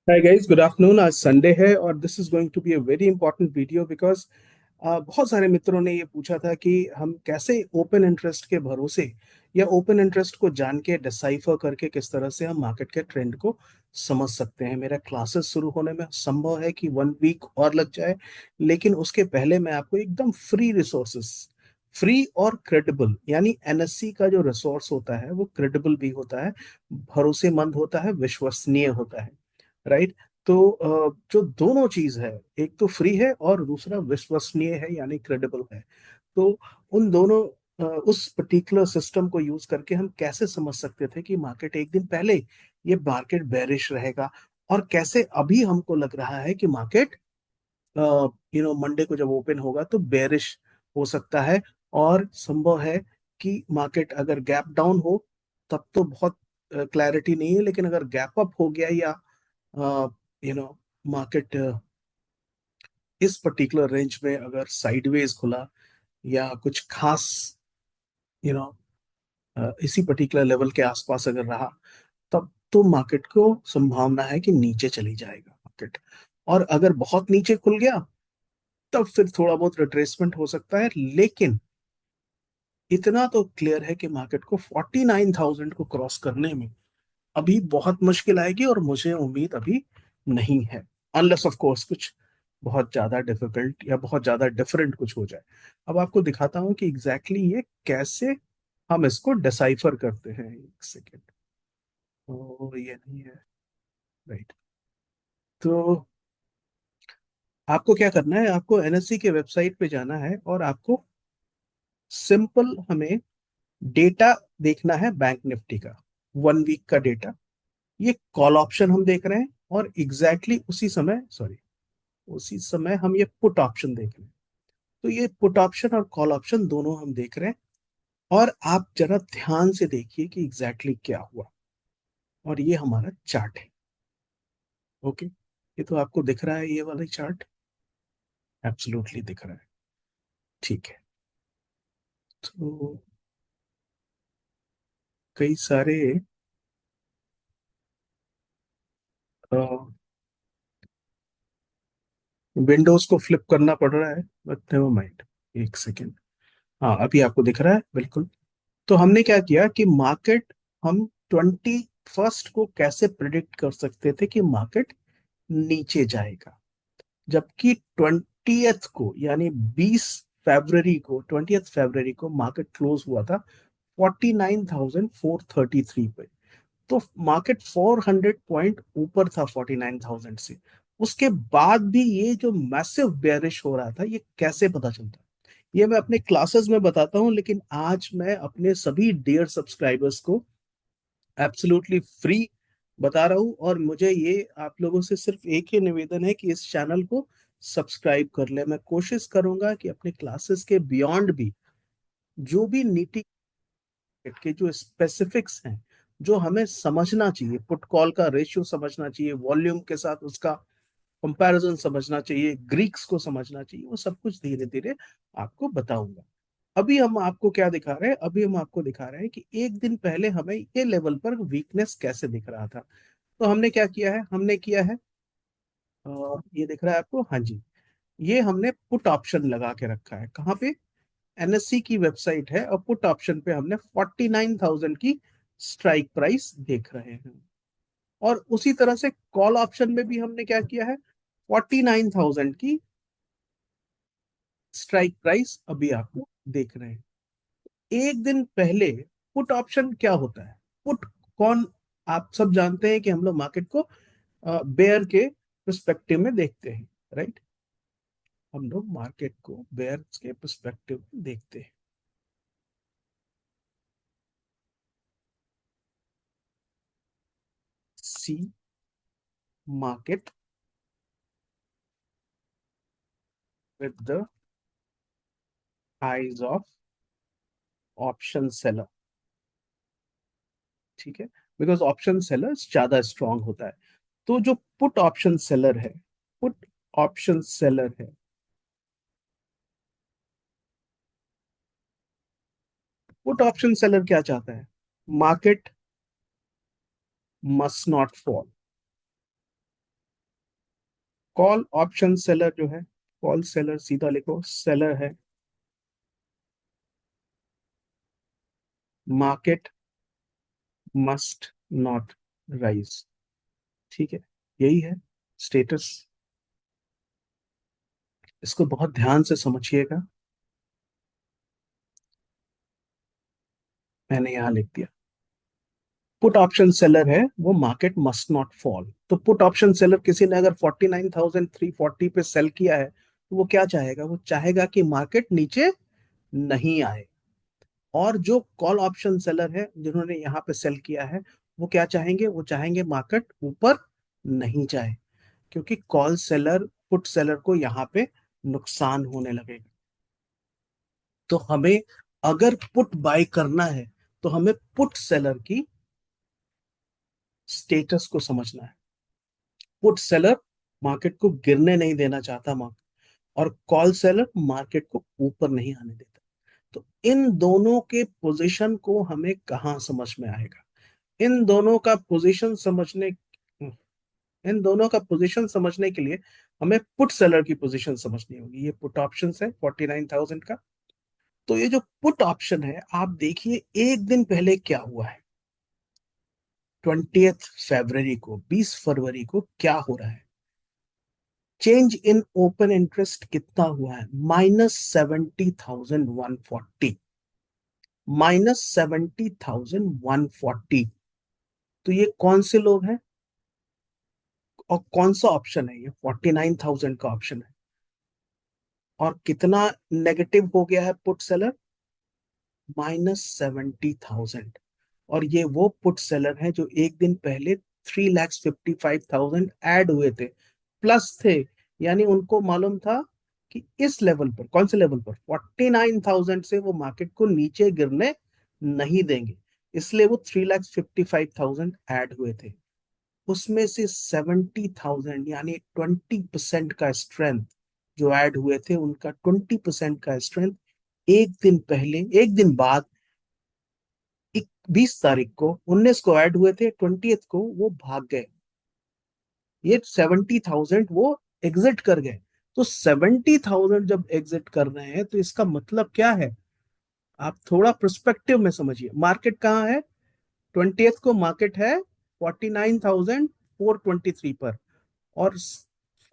हाय guys, good afternoon. आज Sunday है और this is going to be a very important video because बहुत सारे मित्रों ने ये पूछा था कि हम कैसे ओपन इंटरेस्ट के भरोसे या ओपन इंटरेस्ट को जान के डिसाइफर करके किस तरह से हम मार्केट के ट्रेंड को समझ सकते हैं। मेरा क्लासेस शुरू होने में संभव है कि 1 वीक और लग जाए, लेकिन उसके पहले मैं आपको एकदम फ्री रिसोर्सेस, फ्री और क्रेडिबल, यानी एनएससी का जो रिसोर्स होता है वो क्रेडिबल भी होता है, भरोसेमंद होता है, विश्वसनीय होता है। राइट। तो जो दोनों चीज है, एक तो फ्री है और दूसरा विश्वसनीय है यानी क्रेडिबल है। तो उन दोनों उस पर्टिकुलर सिस्टम को यूज करके हम कैसे समझ सकते थे कि मार्केट एक दिन पहले ये मार्केट बेरिश रहेगा, और कैसे अभी हमको लग रहा है कि मार्केट मंडे को जब ओपन होगा तो बेरिश हो सकता है। और संभव है कि मार्केट अगर गैप डाउन हो तब तो बहुत क्लैरिटी नहीं है, लेकिन अगर गैप अप हो गया या यू नो मार्केट इस पर्टिकुलर रेंज में अगर साइडवेज खुला या कुछ खास यू नो इसी पर्टिकुलर लेवल के आसपास अगर रहा, तब तो मार्केट को संभावना है कि नीचे चली जाएगा मार्केट। और अगर बहुत नीचे खुल गया तब फिर थोड़ा बहुत रिट्रेसमेंट हो सकता है, लेकिन इतना तो क्लियर है कि मार्केट को 49,000 को क्रॉस करने में अभी बहुत मुश्किल आएगी, और मुझे उम्मीद अभी नहीं है, अनलेस ऑफ कोर्स कुछ बहुत ज्यादा डिफिकल्ट या बहुत ज्यादा डिफरेंट कुछ हो जाए। अब आपको दिखाता हूं कि एग्जैक्टली ये कैसे हम इसको डिसाइफर करते हैं। एक सेकेंड। तो ये नहीं है। राइट। तो आपको क्या करना है, आपको एनएससी के वेबसाइट पे जाना है और आपको सिंपल हमें डेटा देखना है बैंक निफ्टी का, 1 वीक का डेटा। ये कॉल ऑप्शन हम देख रहे हैं, और एग्जैक्टली उसी समय हम ये पुट ऑप्शन देख रहे हैं। तो ये पुट ऑप्शन और कॉल ऑप्शन दोनों हम देख रहे हैं। और आप जरा ध्यान से देखिए कि एग्जैक्टली क्या हुआ। और ये हमारा चार्ट है। ओके, ये तो आपको दिख रहा है, ये वाला चार्ट एब्सोल्युटली दिख रहा है। ठीक है। तो कई सारे विंडोज को फ्लिप करना पड़ रहा है, बट नेवर माइंड। एक सेकेंड। हाँ, अभी आपको दिख रहा है बिल्कुल। तो हमने क्या किया कि मार्केट, हम 21 को कैसे प्रिडिक्ट कर सकते थे कि मार्केट नीचे जाएगा, जबकि 20th को यानी 20 फरवरी को मार्केट क्लोज हुआ था 49,433 पे। तो मार्केट 400 पॉइंट ऊपर था 49,000 से। उसके बाद भी ये जो मैसिव बेयरिश हो रहा था, ये कैसे पता चलता? ये मैं अपने क्लासेस में बताता हूँ, लेकिन आज मैं अपने सभी डियर सब्सक्राइबर्स को एब्सोल्युटली फ्री बता रहा हूँ। और मुझे ये आप लोगों से सिर्फ एक ही निवेदन है कि इस चैनल को सब्सक्राइब कर ले। मैं कोशिश करूंगा कि अपने क्लासेस के बियॉन्ड भी जो भी नीति के जो स्पेसिफिक्स हैं, जो हमें समझना चाहिए, पुट कॉल का रेशियो समझना चाहिए, वॉल्यूम के साथ उसका कंपैरिजन समझना चाहिए, ग्रीक्स को समझना चाहिए, वो सब कुछ धीरे धीरे आपको बताऊंगा। अभी हम आपको क्या दिखा रहे हैं, अभी हम आपको दिखा रहे हैं कि एक दिन पहले हमें ये लेवल पर वीकनेस कैसे दिख रहा था। तो हमने क्या किया है, हमने किया है ये दिख रहा है आपको, हाँ जी। ये हमने पुट ऑप्शन लगा के रखा है, कहाँ पे? एनएससी की वेबसाइट है, और पुट ऑप्शन पे हमने 49,000 की स्ट्राइक प्राइस देख रहे हैं। और उसी तरह से कॉल ऑप्शन में भी हमने क्या किया है, 49,000 की स्ट्राइक प्राइस अभी आपको देख रहे हैं। एक दिन पहले पुट ऑप्शन क्या होता है? पुट कौन, आप सब जानते हैं कि हम लोग मार्केट को बेयर के पर्सपेक्टिव में देखते हैं। राइट। हम लोग मार्केट को बेयर के पर्सपेक्टिव में देखते हैं। See market with the eyes of option seller. ठीक है, बिकॉज ऑप्शन सेलर ज्यादा स्ट्रांग होता है। तो जो पुट ऑप्शन सेलर है, पुट ऑप्शन सेलर है, पुट ऑप्शन सेलर क्या चाहता है? Market must not fall. Call option seller जो है, कॉल सेलर सीधा लिखो, सेलर है, मार्केट मस्ट नॉट राइज। ठीक है, यही है स्टेटस। इसको बहुत ध्यान से समझिएगा। मैंने यहां लिख दिया, पुट ऑप्शन सेलर है वो मार्केट मस्ट नॉट फॉल। तो पुट ऑप्शन सेलर किसी ने अगर 49,340 पे सेल किया है तो वो क्या चाहेगा, वो चाहेगा कि मार्केट नीचे नहीं आए। और जो कॉल ऑप्शन सेलर है जिन्होंने यहाँ पे सेल किया है, वो क्या चाहेंगे, वो चाहेंगे मार्केट ऊपर नहीं जाए, क्योंकि कॉल सेलर पुट सेलर को यहाँ पे नुकसान होने लगेगा। तो हमें अगर पुट बाय करना है तो हमें पुट सेलर की स्टेटस को समझना है। पुट सेलर मार्केट को गिरने नहीं देना चाहता, मार्केट, और कॉल सेलर मार्केट को ऊपर नहीं आने देता। तो इन दोनों के पोजीशन को हमें कहाँ समझ में आएगा, इन दोनों का पोजीशन समझने इन दोनों का पोजीशन समझने के लिए हमें पुट सेलर की पोजीशन समझनी होगी। ये पुट ऑप्शन है 49,000 का। तो ये जो पुट ऑप्शन है, आप देखिए एक दिन पहले क्या हुआ है, 20 फरवरी को, 20 फरवरी को क्या हो रहा है। चेंज इन ओपन इंटरेस्ट कितना हुआ है, -70,140, -70,140। तो ये कौन से लोग हैं और कौन सा ऑप्शन है, ये 49,000 का ऑप्शन है। और कितना नेगेटिव हो गया है पुट सेलर, -70,000। और ये वो पुट सेलर हैं जो एक दिन पहले 3,55,000 ऐड हुए थे, प्लस थे। यानी उनको मालूम था कि इस लेवल पर, कौन से लेवल पर, 49,000 से वो मार्केट को नीचे गिरने नहीं देंगे, इसलिए वो 3,55,000 ऐड हुए थे। उसमें से 70,000 यानी 20% का स्ट्रेंथ जो ऐड हुए थे, उनका 20% का स्ट्रेंथ एक दिन पहले, एक दिन बाद, 20 तारीख को, 19 को ऐड हुए थे, 20th को वो भाग गए। ये 70,000 वो एग्जिट कर गए। तो 70,000 जब एग्जिट कर रहे हैं तो इसका मतलब क्या है, आप थोड़ा पर्सपेक्टिव में समझिए। मार्केट कहाँ है, 20th को मार्केट है 49,423 पर, और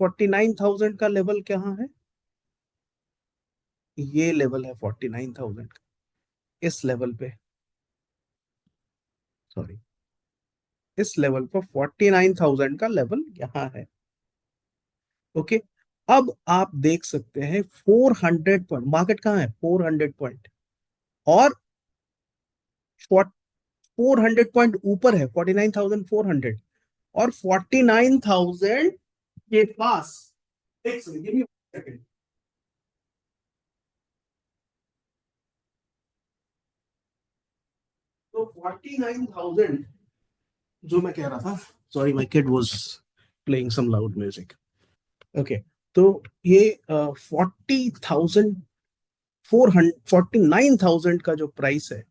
49,000 का लेवल कहाँ है, ये लेवल है 49,000 का। इस लेवल पे, सॉरी, इस लेवल पर 49,000 का लेवल यहाँ है। ओके, अब आप देख सकते हैं 400 पॉइंट, मार्केट कहाँ है, 400 पॉइंट, और 400 पॉइंट ऊपर है, 49,400, और 49,000 के पास, एक सेकंड, गिव मी सेकंड। तो 49,000 जो मैं कह रहा था, sorry my kid was playing some loud music. Okay, तो ये 49,000 का जो प्राइस है,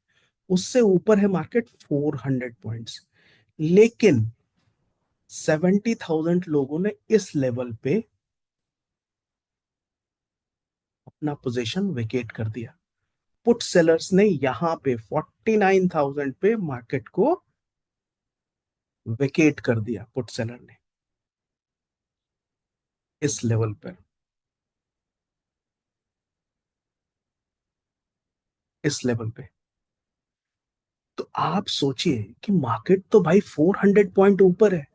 उससे ऊपर है मार्केट 400 पॉइंट्स। लेकिन 70,000 लोगों ने इस लेवल पे अपना पोजीशन वेकेट कर दिया। पुट सेलर्स ने यहां पे 49,000 पे मार्केट को वेकेट कर दिया, पुट सेलर ने इस लेवल पर, इस लेवल पे। तो आप सोचिए कि मार्केट तो भाई 400 पॉइंट ऊपर है,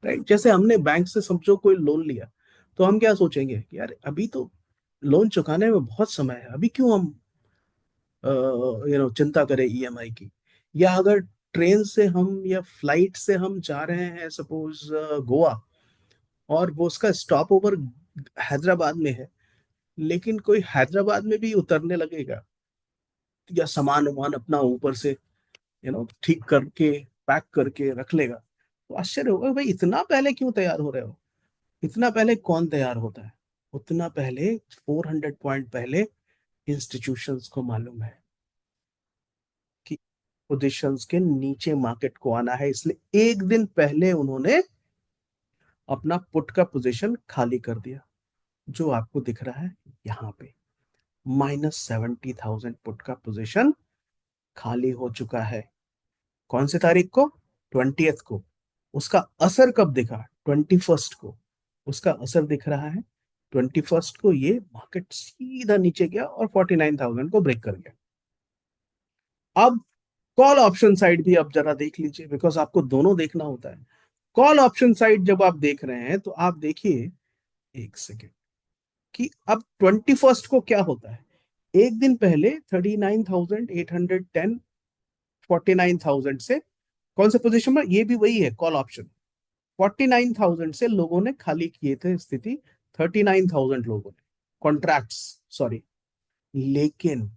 राइट। जैसे हमने बैंक से समझो कोई लोन लिया, तो हम क्या सोचेंगे कि यार अभी तो लोन चुकाने में बहुत समय है, अभी क्यों हम चिंता करें ईएमआई की। या अगर ट्रेन से हम या फ्लाइट से हम जा रहे हैं सपोज गोवा, और वो उसका स्टॉप ओवर हैदराबाद में है, लेकिन कोई हैदराबाद में भी उतरने लगेगा या सामान वामान अपना ऊपर से ठीक करके, पैक करके रख लेगा, तो आश्चर्य होगा भाई इतना पहले क्यों तैयार हो रहे हो। इतना पहले कौन तैयार होता है, उतना पहले, 400 पॉइंट पहले इंस्टीट्यूशंस को मालूम है कि पोजीशंस के नीचे मार्केट को आना है, इसलिए एक दिन पहले उन्होंने अपना पुट का पोजीशन खाली कर दिया, जो आपको दिख रहा है यहाँ पे -70,000 पुट का पोजीशन खाली हो चुका है। कौन सी तारीख को? 20th को। उसका असर कब दिखा? 21st को। उसका असर दिख रहा है 21st को। ये मार्केट सीधा नीचे गया और 49,000 को ब्रेक कर गया। अब कॉल ऑप्शन साइड भी आप जरा देख लीजिए, बिकॉज आपको दोनों देखना होता है। कॉल ऑप्शन साइड जब आप देख रहे हैं तो आप देखिए, एक सेकेंड, कि अब 21st को क्या होता है। एक दिन पहले 39,810, 49,000 से कौन से पोजीशन में, ये भी वही है कॉल ऑप्शन। 49,000 से लोगों ने खाली किए थे स्थिति, 39,000 लोगों ने कॉन्ट्रैक्ट्स, सॉरी। लेकिन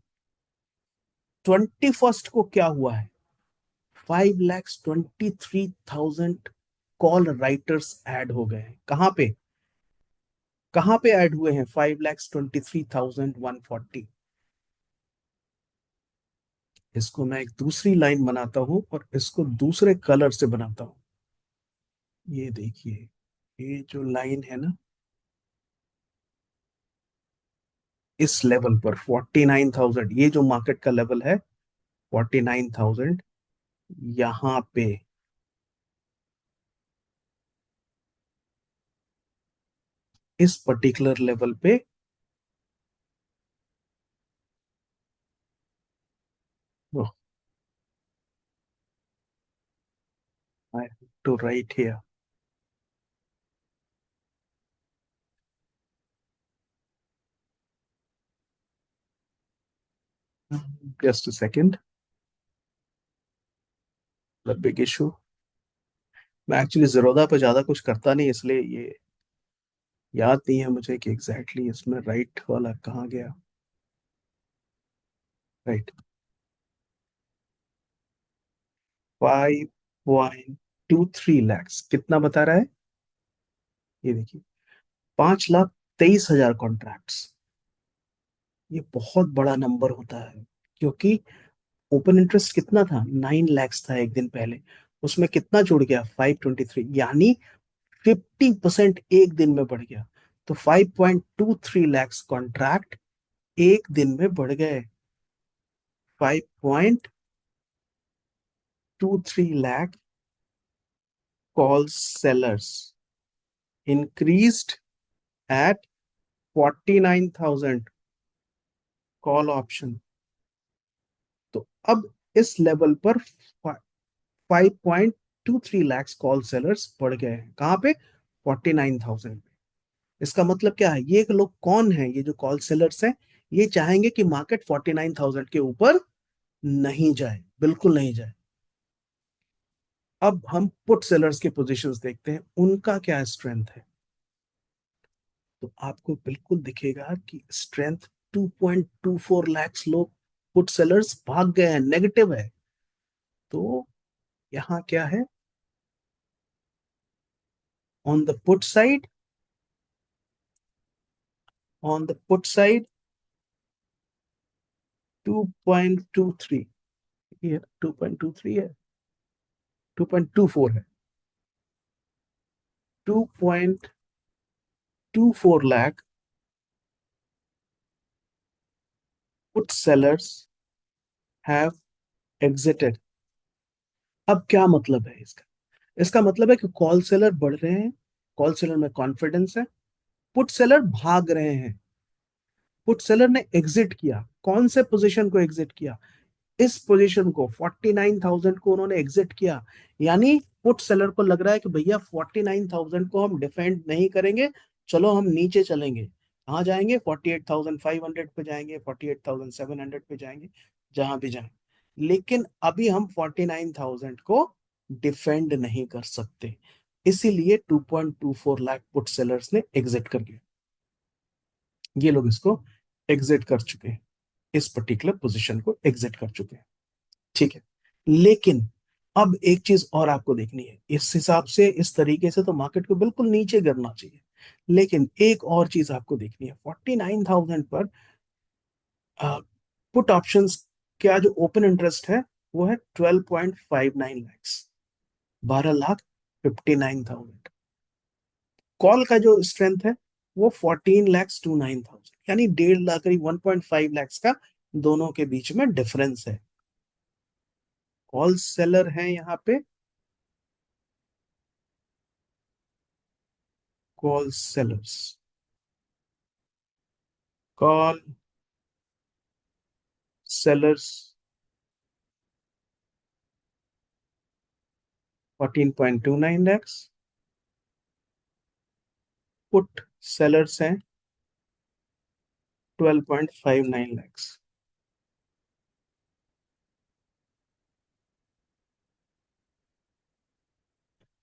21st को क्या हुआ है? 5,23,000 कॉल राइटर्स ऐड हो गए हैं। कहां पे ऐड हुए हैं? 5,23,140। इसको मैं एक दूसरी लाइन बनाता हूं और इसको दूसरे कलर से बनाता हूं। ये देखिए, ये जो लाइन है ना, इस लेवल पर 49,000, ये जो मार्केट का लेवल है 49,000, यहां पे इस पर्टिकुलर लेवल पे, I have to write here, just a second, the big issue. मैं एक्चुअली ज़ीरोधा पे ज्यादा कुछ करता नहीं, इसलिए ये याद नहीं है मुझे कि एग्जैक्टली इसमें राइट वाला कहाँ गया। राइट, 5.23 लैक्स कितना बता रहा है? ये देखिए, 5,23,000 कॉन्ट्रैक्ट्स। ये बहुत बड़ा नंबर होता है, क्योंकि ओपन इंटरेस्ट कितना था? 9 लैक्स था एक दिन पहले। उसमें कितना जुड़ गया? 523, यानी 50% एक दिन में बढ़ गया। तो 5.23 लैक्स कॉन्ट्रैक्ट एक दिन में बढ़ गए। 5.23 lakh call sellers increased at 49,000 call option. तो अब इस लेवल पर 5.23 लैक्स कॉल सेलर्स बढ़ गए हैं। कहां पे? 49,000 पे। इसका मतलब क्या है? ये लोग कौन है? ये जो कॉल सेलर्स हैं, ये चाहेंगे कि मार्केट 49,000 के ऊपर नहीं जाए, बिल्कुल नहीं जाए। अब हम पुट सेलर्स के पोजीशंस देखते हैं, उनका क्या स्ट्रेंथ है। तो आपको बिल्कुल दिखेगा कि स्ट्रेंथ 2.24 लैक्स लोग पुट सेलर्स भाग गए हैं, नेगेटिव है। तो यहाँ क्या है? On the put side, on the put side 2.23, ये 2.23 है, 2.24 है। 2.24 lakh put sellers have exerted. अब क्या मतलब है इसका? इसका मतलब है कि कॉल सेलर बढ़ रहे हैं, कॉल सेलर में कॉन्फिडेंस है, पुट सेलर भाग रहे हैं। पुट सेलर ने एग्जिट किया, कौन से पोजीशन को एग्जिट किया? इस पोजीशन को, 49,000 को उन्होंने एग्जिट किया। यानी पुट सेलर को लग रहा है कि भैया 49,000 को हम डिफेंड नहीं करेंगे, चलो हम नीचे चलेंगे। कहाँ जाएंगे? 48,500 पे जाएंगे, 48,700 पे जाएंगे, जहां भी जाएं। लेकिन अभी हम 49,000 को डिफेंड नहीं कर सकते, इसीलिए 2.24 लाख पुट सेलर्स ने एग्जिट कर लिया। ये लोग इसको एग्जिट कर चुके हैं, इस पर्टिकुलर पोजीशन को एग्जिट कर चुके हैं। ठीक है। लेकिन अब एक चीज और आपको देखनी है, इस हिसाब से, इस तरीके से तो मार्केट को बिल्कुल नीचे गिरना चाहिए। लेकिन एक और चीज आपको देखनी है, 49,000 पर पुट ऑप्शंस क्या जो ओपन इंटरेस्ट है वो है 12.59 लैक्स, 12,59,000। कॉल का जो स्ट्रेंथ है वो 14 lakhs to 9,000, यानी 1.5 लाख करीब 1.5 lakhs का दोनों के बीच में डिफरेंस है। कॉल सेलर है यहाँ पे, call sellers, call sellers 14.29 lakhs, put sellers हैं 12.59 lakhs।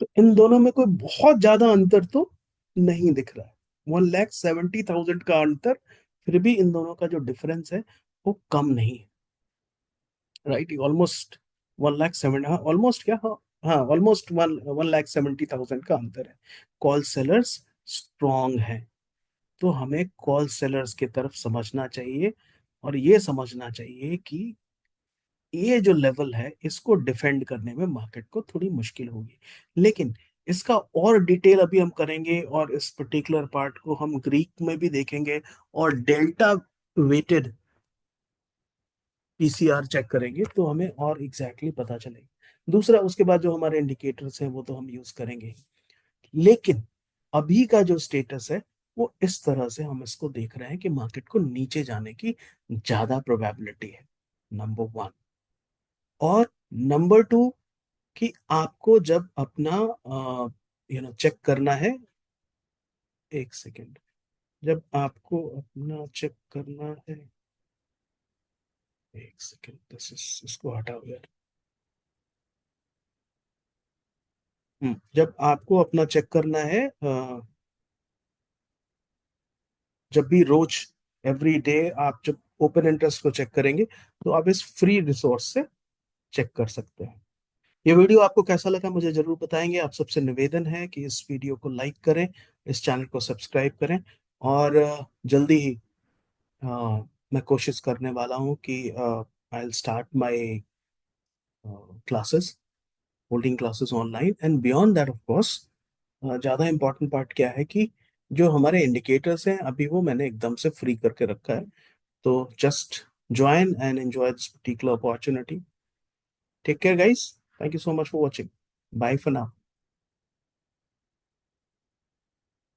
तो इन दोनों में कोई बहुत ज्यादा अंतर तो नहीं दिख रहा है, 1,70,000 का अंतर, फिर भी इन दोनों का जो डिफरेंस है वो कम नहीं है। राइट, ऑलमोस्ट 1,70,000, हाँ ऑलमोस्ट क्या, हाँ हाँ ऑलमोस्ट 1,70,000 का अंतर है। कॉल सेलर्स स्ट्रॉन्ग है, तो हमें कॉल सेलर्स की तरफ समझना चाहिए, और ये समझना चाहिए कि ये जो लेवल है इसको डिफेंड करने में मार्केट को थोड़ी मुश्किल होगी। लेकिन इसका और डिटेल अभी हम करेंगे, और इस पर्टिकुलर पार्ट को हम ग्रीक में भी देखेंगे, और डेल्टा वेटेड पीसीआर चेक करेंगे तो हमें और एग्जैक्टली पता चलेगा। दूसरा, उसके बाद जो हमारे इंडिकेटर्स हैं वो तो हम यूज करेंगे, लेकिन अभी का जो स्टेटस है वो इस तरह से हम इसको देख रहे हैं कि मार्केट को नीचे जाने की ज्यादा प्रोबेबिलिटी है, नंबर वन। और नंबर टू, कि आपको जब अपना चेक करना है, एक सेकेंड, जब आपको अपना चेक करना है, एक सेकेंड, दिस इज, इसको हटाओ यार। जब आपको अपना चेक करना है, जब भी रोज, एवरी डे, आप जब ओपन इंटरेस्ट को चेक करेंगे तो आप इस फ्री रिसोर्स से चेक कर सकते हैं। ये वीडियो आपको कैसा लगा मुझे जरूर बताएंगे। आप सबसे निवेदन है कि इस वीडियो को लाइक करें, इस चैनल को सब्सक्राइब करें, और जल्दी ही मैं कोशिश करने वाला हूँ कि I will start my classes, holding classes online and beyond that of course. ज़्यादा इम्पोर्टेंट पार्ट क्या है कि जो हमारे इंडिकेटर्स हैं अभी वो मैंने एकदम से फ्री करके रखा है, तो just join and enjoy this particular opportunity. Take care guys, thank you so much for watching, bye for now.